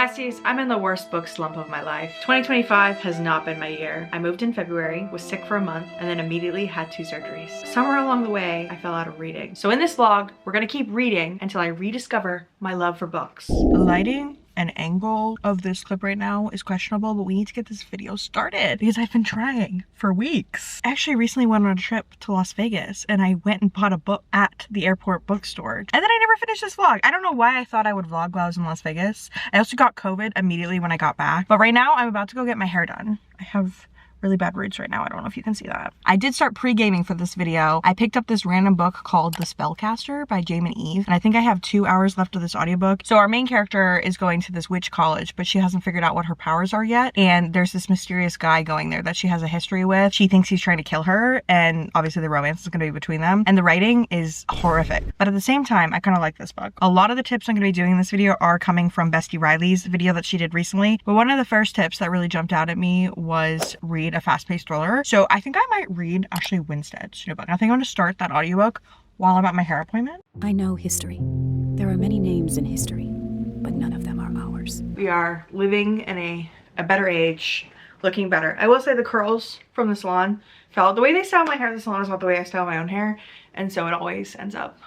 Besties, I'm in the worst book slump of my life. 2025 has not been my year. I moved in February, was sick for a month, and then immediately had 2 surgeries. Somewhere along the way, I fell out of reading. So in this vlog, we're gonna keep reading until I rediscover my love for books. The lighting and angle of this clip right now is questionable, but we need to get this video started because I've been trying for weeks. I actually recently went on a trip to Las Vegas and I went and bought a book at the airport bookstore. And then I never finished this vlog. I don't know why I thought I would vlog while I was in Las Vegas. I also got COVID immediately when I got back. But right now I'm about to go get my hair done. I have really bad roots right now. I don't know if you can see that. I did start pre-gaming for this video. I picked up this random book called The Spellcaster by Jaime and Eve, and I think I have 2 hours left of this audiobook. So our main character is going to this witch college, but she hasn't figured out what her powers are yet. And there's this mysterious guy going there that she has a history with. She thinks he's trying to kill her, and obviously the romance is gonna be between them. And the writing is horrific. But at the same time, I kind of like this book. A lot of the tips I'm gonna be doing in this video are coming from Bestie Riley's video that she did recently. But one of the first tips that really jumped out at me was read a fast-paced thriller. So I think I might read Ashley Winstead's new book. I think I'm going to start that audiobook while I'm at my hair appointment. I know history. There are many names in history, but none of them are ours. We are living in a better age, looking better. I will say the curls from the salon fell. The way they style my hair at the salon is not the way I style my own hair, and so it always ends up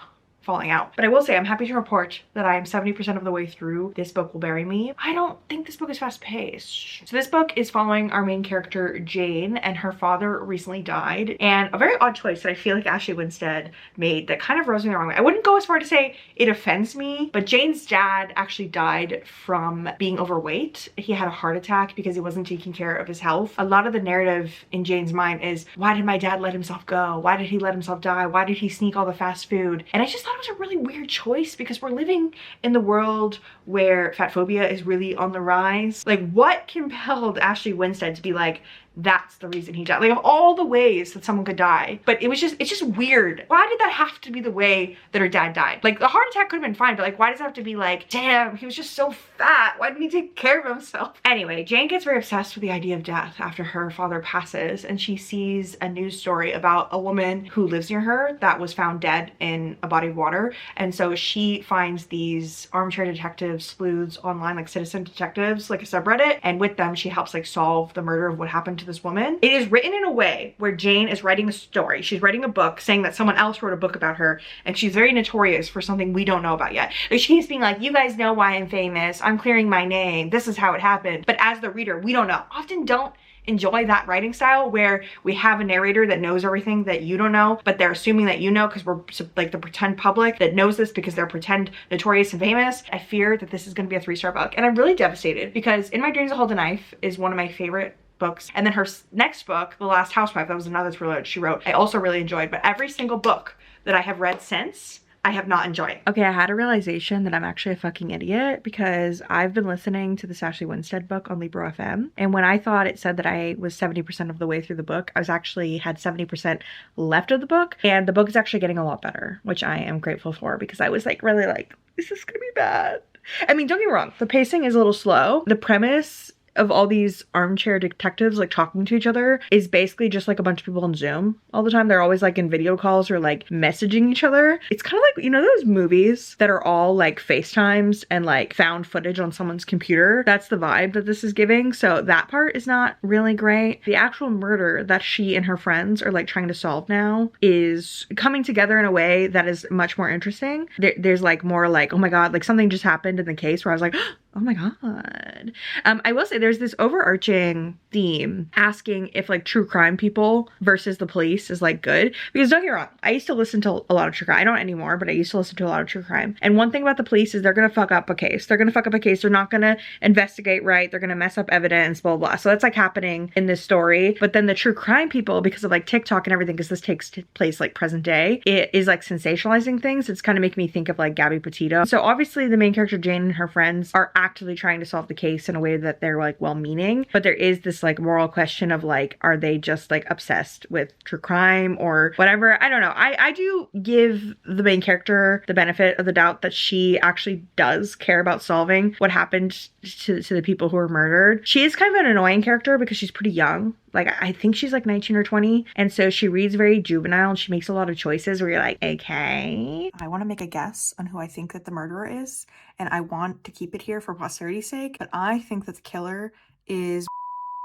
falling out. But I will say I'm happy to report that I am 70% of the way through This Book Will Bury Me. I don't think this book is fast paced. So this book is following our main character Jane, and her father recently died, and a very odd choice that I feel like Ashley Winstead made that kind of rose me the wrong way. I wouldn't go as far to say it offends me, but Jane's dad actually died from being overweight. He had a heart attack because he wasn't taking care of his health. A lot of the narrative in Jane's mind is, why did my dad let himself go? Why did he let himself die? Why did he sneak all the fast food? And I just thought it was a really weird choice because we're living in the world where fat phobia is really on the rise. Like, what compelled Ashley Winstead to be like, that's the reason he died? Like, of all the ways that someone could die, but it's just weird. Why did that have to be the way that her dad died? Like, the heart attack could have been fine, but like, why does it have to be like, damn, he was just so fat, why didn't he take care of himself? Anyway, Jane gets very obsessed with the idea of death after her father passes, and she sees a news story about a woman who lives near her that was found dead in a body of water. And so she finds these armchair detectives, sleuths online, like citizen detectives, like a subreddit, and with them she helps like solve the murder of what happened to this woman. It is written in a way where Jane is writing a story. She's writing a book saying that someone else wrote a book about her, and she's very notorious for something we don't know about yet. Like, she's being like, you guys know why I'm famous, I'm clearing my name, this is how it happened. But as the reader, we don't know. Often don't enjoy that writing style where we have a narrator that knows everything that you don't know, but they're assuming that you know because we're like the pretend public that knows this because they're pretend notorious and famous. I fear that this is going to be a 3-star book, and I'm really devastated because In My Dreams I Hold a Knife is one of my favorite books, and then her next book, The Last Housewife, that was another thriller that she wrote, I also really enjoyed. But every single book that I have read since, I have not enjoyed. Okay, I had a realization that I'm actually a fucking idiot because I've been listening to this Ashley Winstead book on Libro FM, and when I thought it said that I was 70% of the way through the book, I was actually had 70% left of the book, and the book is actually getting a lot better, which I am grateful for because I was like really like, is this gonna be bad? I mean, don't get me wrong, the pacing is a little slow. The premise of all these armchair detectives like talking to each other is basically just like a bunch of people on Zoom all the time. They're always like in video calls or like messaging each other. It's kind of like, you know, those movies that are all like FaceTimes and like found footage on someone's computer. That's the vibe that this is giving. So that part is not really great. The actual murder that she and her friends are like trying to solve now is coming together in a way that is much more interesting. There's like more like, oh my God, like something just happened in the case where I was like, oh my God. I will say there's this overarching theme asking if like true crime people versus the police is like good. Because don't get me wrong, I used to listen to a lot of true crime. I don't anymore, but I used to listen to a lot of true crime. And one thing about the police is they're gonna fuck up a case. They're gonna fuck up a case. They're not gonna investigate right. They're gonna mess up evidence, blah, blah, blah. So that's like happening in this story. But then the true crime people, because of like TikTok and everything, because this takes place like present day, it is like sensationalizing things. It's kind of making me think of like Gabby Petito. So obviously the main character Jane and her friends are actively trying to solve the case in a way that they're like well-meaning, but there is this like moral question of like, are they just like obsessed with true crime or whatever? I don't know. I do give the main character the benefit of the doubt that she actually does care about solving what happened to the people who were murdered. She is kind of an annoying character because she's pretty young. Like, I think she's like 19 or 20. And so she reads very juvenile and she makes a lot of choices where you're like, okay. I want to make a guess on who I think that the murderer is. And I want to keep it here for posterity's sake. But I think that the killer is...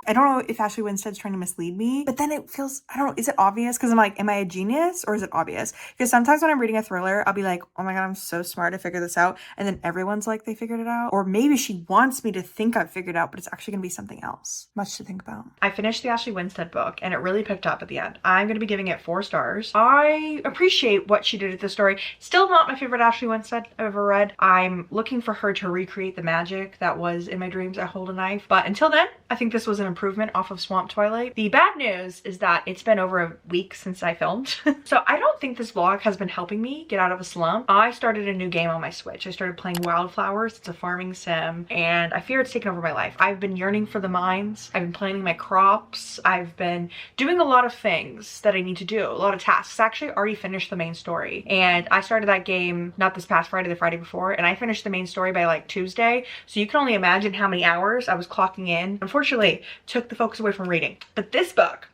I don't know if Ashley Winstead's trying to mislead me, but then it feels, I don't know, is it obvious? Because I'm like, am I a genius or is it obvious? Because sometimes when I'm reading a thriller, I'll be like, oh my God, I'm so smart, I figured this out. And then everyone's like, they figured it out. Or maybe she wants me to think I've figured it out, but it's actually gonna be something else. Much to think about. I finished the Ashley Winstead book and it really picked up at the end. I'm gonna be giving it 4 stars. I appreciate what she did with the story. Still not my favorite Ashley Winstead I've ever read. I'm looking for her to recreate the magic that was in my dreams I Hold a Knife. But until then, I think this was an improvement off of Swamp Twilight. The bad news is that it's been over a week since I filmed. So I don't think this vlog has been helping me get out of a slump. I started a new game on my Switch. I started playing Wildflowers. It's a farming sim and I fear it's taken over my life. I've been yearning for the mines. I've been planting my crops. I've been doing a lot of things that I need to do, a lot of tasks. I actually already finished the main story and I started that game not this past Friday, the Friday before, and I finished the main story by like Tuesday. So you can only imagine how many hours I was clocking in. Unfortunately, took the focus away from reading. But this book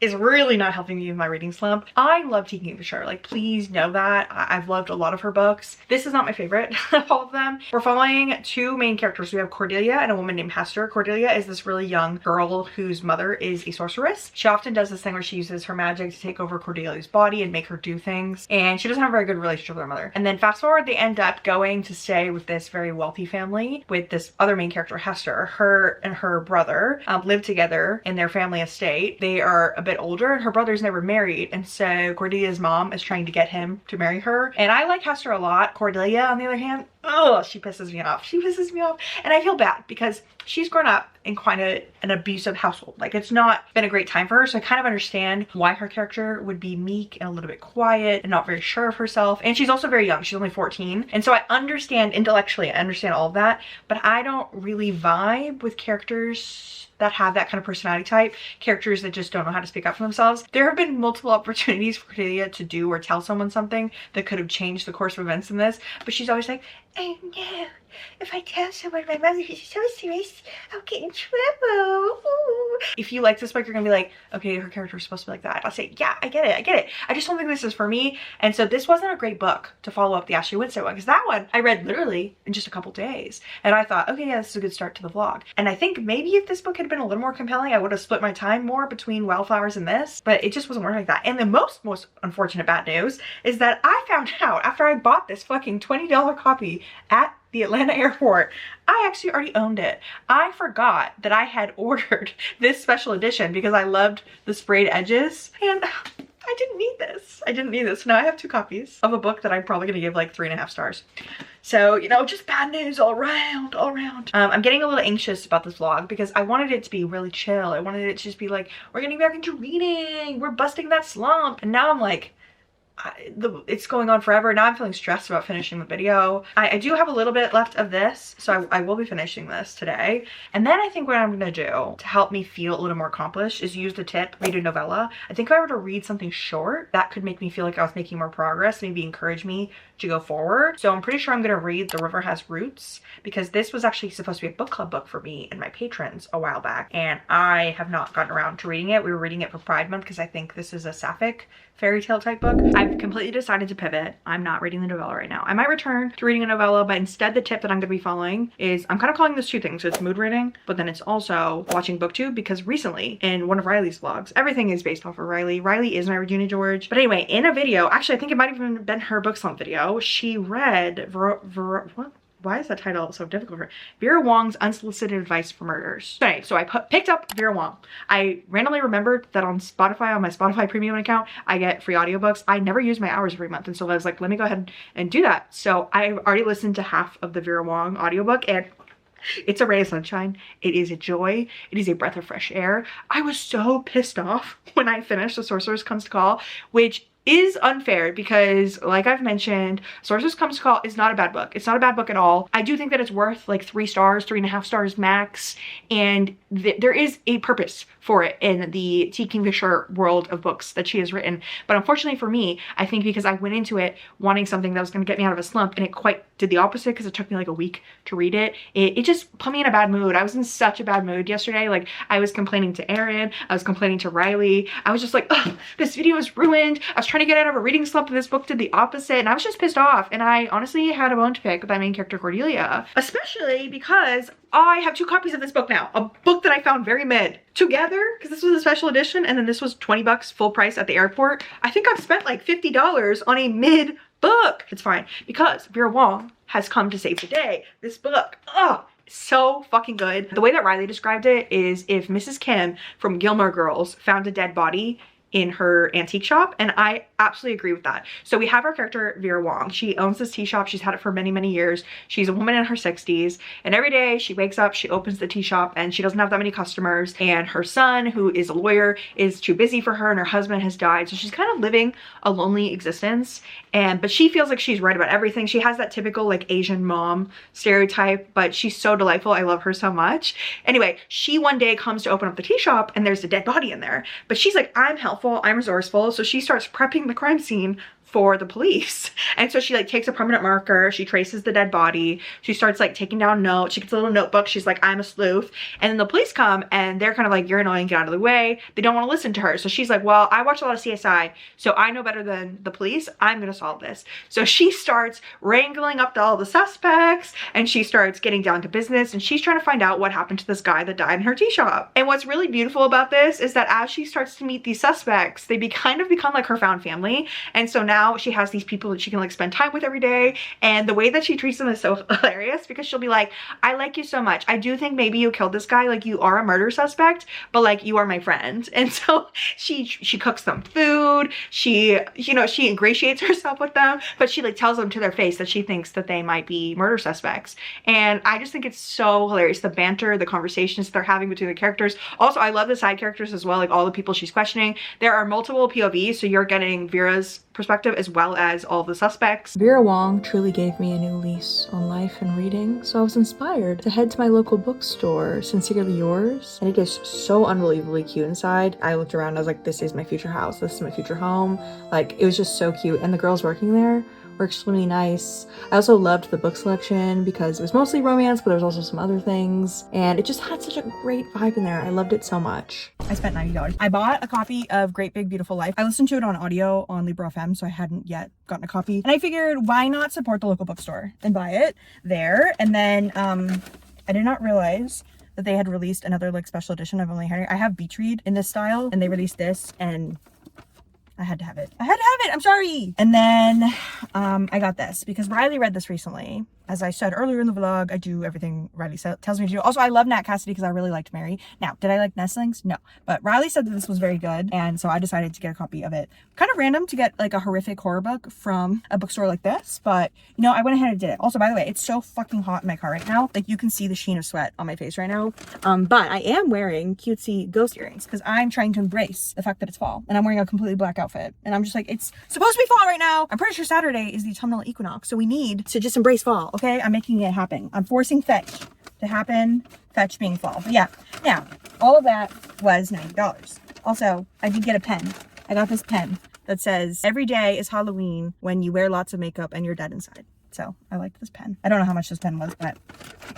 is really not helping me with my reading slump. I love T. Kingfisher, like please know that. I've loved a lot of her books. This is not my favorite of all of them. We're following 2 main characters. We have Cordelia and a woman named Hester. Cordelia is this really young girl whose mother is a sorceress. She often does this thing where she uses her magic to take over Cordelia's body and make her do things. And she doesn't have a very good relationship with her mother. And then fast forward, they end up going to stay with this very wealthy family with this other main character, Hester. Her and her brother live together in their family estate. They are a bit older and her brother's never married, and so Cordelia's mom is trying to get him to marry her. And I like Hester a lot. Cordelia, on the other hand, oh, she pisses me off. She pisses me off. And I feel bad because she's grown up in quite an abusive household. Like, it's not been a great time for her. So I kind of understand why her character would be meek and a little bit quiet and not very sure of herself. And she's also very young. She's only 14. And so I understand intellectually, I understand all of that, but I don't really vibe with characters that have that kind of personality type, characters that just don't know how to speak up for themselves. There have been multiple opportunities for Cordelia to do or tell someone something that could have changed the course of events in this, but she's always like, oh no, if I tell someone my mother is so serious, I'll get in trouble. Ooh. If you like this book, you're gonna be like, okay, her character is supposed to be like that. I'll say, yeah, I get it. I just don't think this is for me. And so this wasn't a great book to follow up the Ashley Winstead one, because that one I read literally in just a couple days. And I thought, okay, yeah, this is a good start to the vlog. And I think maybe if this book had been a little more compelling, I would have split my time more between Wildflowers and this, but it just wasn't working like that. And the most unfortunate bad news is that I found out after I bought this fucking $20 copy at the Atlanta airport, I actually already owned it. I forgot that I had ordered this special edition because I loved the sprayed edges, and I didn't need this. I didn't need this. Now I have 2 copies of a book that I'm probably gonna give like 3.5 stars. So, you know, just bad news all around, all around. I'm getting a little anxious about this vlog because I wanted it to be really chill. I wanted it to just be like, we're getting back into reading, we're busting that slump. And now I'm like, it's going on forever. Now I'm feeling stressed about finishing the video. I do have a little bit left of this, so I will be finishing this today. And then I think what I'm gonna do to help me feel a little more accomplished is use the tip, read a novella. I think if I were to read something short, that could make me feel like I was making more progress, maybe encourage me to go forward. So I'm pretty sure I'm gonna read The River Has Roots, because this was actually supposed to be a book club book for me and my patrons a while back, and I have not gotten around to reading it. We were reading it for Pride Month because I think this is a sapphic fairy tale type book. I've completely decided to pivot. I'm not reading the novella right now. I might return to reading a novella, but instead the tip that I'm gonna be following is, I'm kind of calling this 2 things. So it's mood reading, but then it's also watching booktube, because recently in one of Riley's vlogs, everything is based off of Riley. Riley is my Regina George. But anyway, in a video, actually I think it might have even been her book slump video, she read what? Why is that title so difficult for her? Vera Wong's Unsolicited Advice for Murders. Okay, so I picked up Vera Wong. I randomly remembered that on Spotify, on my Spotify premium account, I get free audiobooks. I never use my hours every month, and so I was like, let me go ahead and do that. So I've already listened to half of the Vera Wong audiobook, and it's a ray of sunshine. It is a joy. It is a breath of fresh air. I was so pissed off when I finished The Sorceress Comes to Call, which is unfair because, like I've mentioned, Sorceress Comes to Call is not a bad book. It's not a bad book at all. I do think that it's worth like 3 stars, 3.5 stars max, and there is a purpose for it in the T. Kingfisher world of books that she has written. But unfortunately for me, I think because I went into it wanting something that was going to get me out of a slump, and it quite did the opposite because it took me like a week to read it. It just put me in a bad mood. I was in such a bad mood yesterday. Like I was complaining to Erin, I was complaining to Riley. I was just like, ugh, this video is ruined. I was trying to get out of a reading slump and this book did the opposite, and I was just pissed off. And I honestly had a bone to pick with my main character Cordelia, especially because I have 2 copies of this book now. A book that I found very mid together, because this was a special edition, and then this was 20 bucks full price at the airport. I think I've spent like $50 on a mid book. It's fine because Vera Wong has come to save the day. This book, oh, so fucking good. The way that Riley described it is if Mrs. Kim from Gilmore Girls found a dead body in her antique shop, and I absolutely agree with that. So we have our character Vera Wong. She owns this tea shop. She's had it for many, many years. She's a woman in her 60s, and every day she wakes up, she opens the tea shop, and she doesn't have that many customers, and her son, who is a lawyer, is too busy for her, and her husband has died, so she's kind of living a lonely existence. But she feels like she's right about everything. She has that typical like Asian mom stereotype, but she's so delightful. I love her so much. Anyway, she one day comes to open up the tea shop and there's a dead body in there, but she's like, I'm helpful, I'm resourceful. So she starts prepping the crime scene for the police. And so she like takes a permanent marker, she traces the dead body, she starts like taking down notes, she gets a little notebook, she's like, I'm a sleuth. And then the police come and they're kind of like, you're annoying, get out of the way. They don't want to listen to her. So she's like, well, I watch a lot of CSI, so I know better than the police. I'm gonna solve this. So she starts wrangling up all the suspects and she starts getting down to business, and she's trying to find out what happened to this guy that died in her tea shop. And what's really beautiful about this is that as she starts to meet these suspects, they kind of become like her found family. And so now she has these people that she can like spend time with every day, and the way that she treats them is so hilarious, because she'll be like, I like you so much, I do think maybe you killed this guy, like you are a murder suspect, but like you are my friend. And so she cooks them food, she, you know, she ingratiates herself with them, but she like tells them to their face that she thinks that they might be murder suspects. And I just think it's so hilarious, the banter, the conversations they're having between the characters. Also, I love the side characters as well, like all the people she's questioning. There are multiple POVs, so you're getting Vera's perspective as well as all the suspects. Vera Wong truly gave me a new lease on life and reading, so I was inspired to head to my local bookstore, Sincerely Yours, and it is so unbelievably cute inside. I looked around, I was like, this is my future house, this is my future home. Like, it was just so cute, and the girls working there were extremely nice. I also loved the book selection because it was mostly romance, but there was also some other things, and it just had such a great vibe in there. I loved it so much. I spent $90. I bought a copy of Great Big Beautiful Life. I listened to it on audio on Libro FM, so I hadn't yet gotten a copy, and I figured why not support the local bookstore and buy it there. And then I did not realize that they had released another like special edition of Only Henry. I have Beach Read in this style, and they released this, and I had to have it. I had to have it. I'm sorry. And then I got this because Riley read this recently. As I said earlier in the vlog, I do everything Riley tells me to do. Also, I love Nat Cassidy because I really liked Mary. Now, did I like Nestlings? No. But Riley said that this was very good, and so I decided to get a copy of it. Kind of random to get like a horrific horror book from a bookstore like this, but you know, I went ahead and did it. Also, by the way, it's so fucking hot in my car right now. Like, you can see the sheen of sweat on my face right now. But I am wearing cutesy ghost earrings because I'm trying to embrace the fact that it's fall, and I'm wearing a completely black outfit, and I'm just like, it's supposed to be fall right now. I'm pretty sure Saturday is the autumnal equinox, so we need to just embrace fall. Okay, I'm making it happen. I'm forcing fetch to happen, fetch being fall. But yeah, now all of that was $90. Also, I did get a pen. I got this pen that says, every day is Halloween when you wear lots of makeup and you're dead inside. So I liked this pen. I don't know how much this pen was, but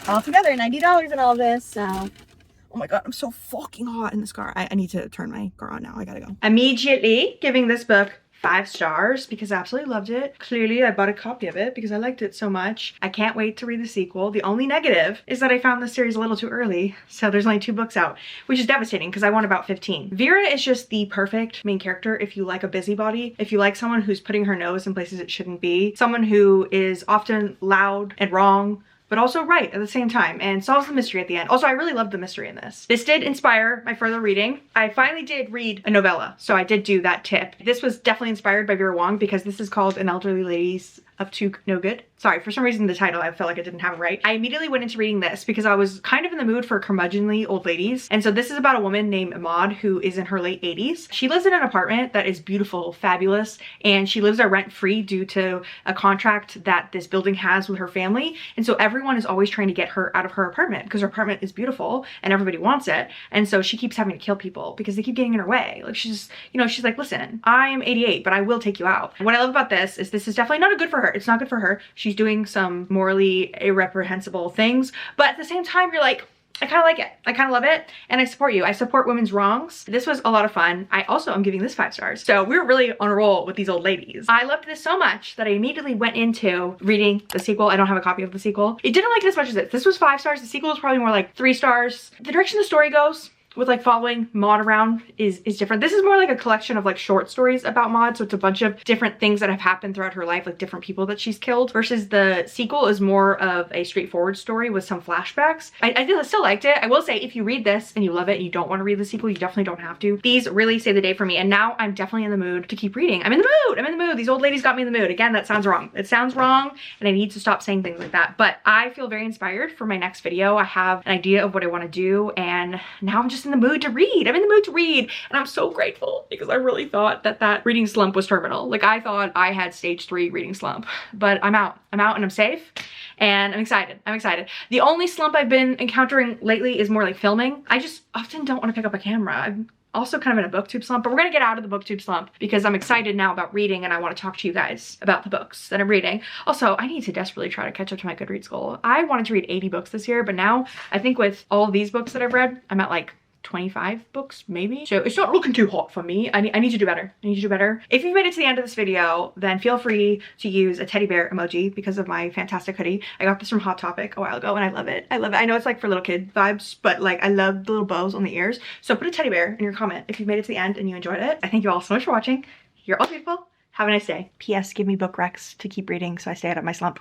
altogether $90 in all this. So oh my god, I'm so fucking hot in this car. I need to turn my car on now. I gotta go. Immediately giving this book 5 stars because I absolutely loved it. Clearly, I bought a copy of it because I liked it so much. I can't wait to read the sequel. The only negative is that I found this series a little too early, so there's only 2 books out, which is devastating because I want about 15. Vera is just the perfect main character if you like a busybody, if you like someone who's putting her nose in places it shouldn't be, someone who is often loud and wrong, but also right at the same time, and solves the mystery at the end. Also, I really loved the mystery in this. This did inspire my further reading. I finally did read a novella, so I did do that tip. This was definitely inspired by Vera Wong because this is called An Elderly Lady's Up to No Good. Sorry, for some reason the title, I felt like I didn't have it right. I immediately went into reading this because I was kind of in the mood for curmudgeonly old ladies. And so this is about a woman named Maud who is in her late 80s. She lives in an apartment that is beautiful, fabulous, and she lives there rent-free due to a contract that this building has with her family. And so everyone is always trying to get her out of her apartment because her apartment is beautiful and everybody wants it. And so she keeps having to kill people because they keep getting in her way. Like, she's, you know, she's like, listen, I'm 88, but I will take you out. And what I love about this is definitely not a good for her. It's not good for her. She's doing some morally irreprehensible things, but at the same time, you're like, I kind of like it. I kind of love it. And I support you. I support women's wrongs. This was a lot of fun. I also am giving this 5 stars. So we're really on a roll with these old ladies. I loved this so much that I immediately went into reading the sequel. I don't have a copy of the sequel. It didn't like it as much as this. This was 5 stars. The sequel is probably more like 3 stars. The direction the story goes with like following Maud around is different. This is more like a collection of like short stories about Maud, so it's a bunch of different things that have happened throughout her life, like different people that she's killed, versus the sequel is more of a straightforward story with some flashbacks. I still liked it. I will say, if you read this and you love it and you don't want to read the sequel, you definitely don't have to. These really save the day for me, and now I'm definitely in the mood to keep reading. I'm in the mood. I'm in the mood. These old ladies got me in the mood. Again, that sounds wrong. It sounds wrong, and I need to stop saying things like that, but I feel very inspired for my next video. I have an idea of what I want to do, and now I'm just in the mood to read. I'm in the mood to read, and I'm so grateful because I really thought that reading slump was terminal. Like, I thought I had stage 3 reading slump, but I'm out and I'm safe, and I'm excited. I'm excited. The only slump I've been encountering lately is more like filming. I just often don't want to pick up a camera. I'm also kind of in a booktube slump, but we're gonna get out of the booktube slump because I'm excited now about reading, and I want to talk to you guys about the books that I'm reading. Also, I need to desperately try to catch up to my Goodreads goal. I wanted to read 80 books this year, but now I think with all these books that I've read, I'm at like 25 books maybe, so it's not looking too hot for me. I need to do better. I need to do better. If you've made it to the end of this video, then feel free to use a teddy bear emoji because of my fantastic hoodie. I got this from Hot Topic a while ago, and I love it. I love it. I know it's like for little kid vibes, but like I love the little bows on the ears. So put a teddy bear in your comment if you've made it to the end and you enjoyed it. I thank you all so much for watching. You're all beautiful. Have a nice day. P.S. Give me book recs to keep reading so I stay out of my slump.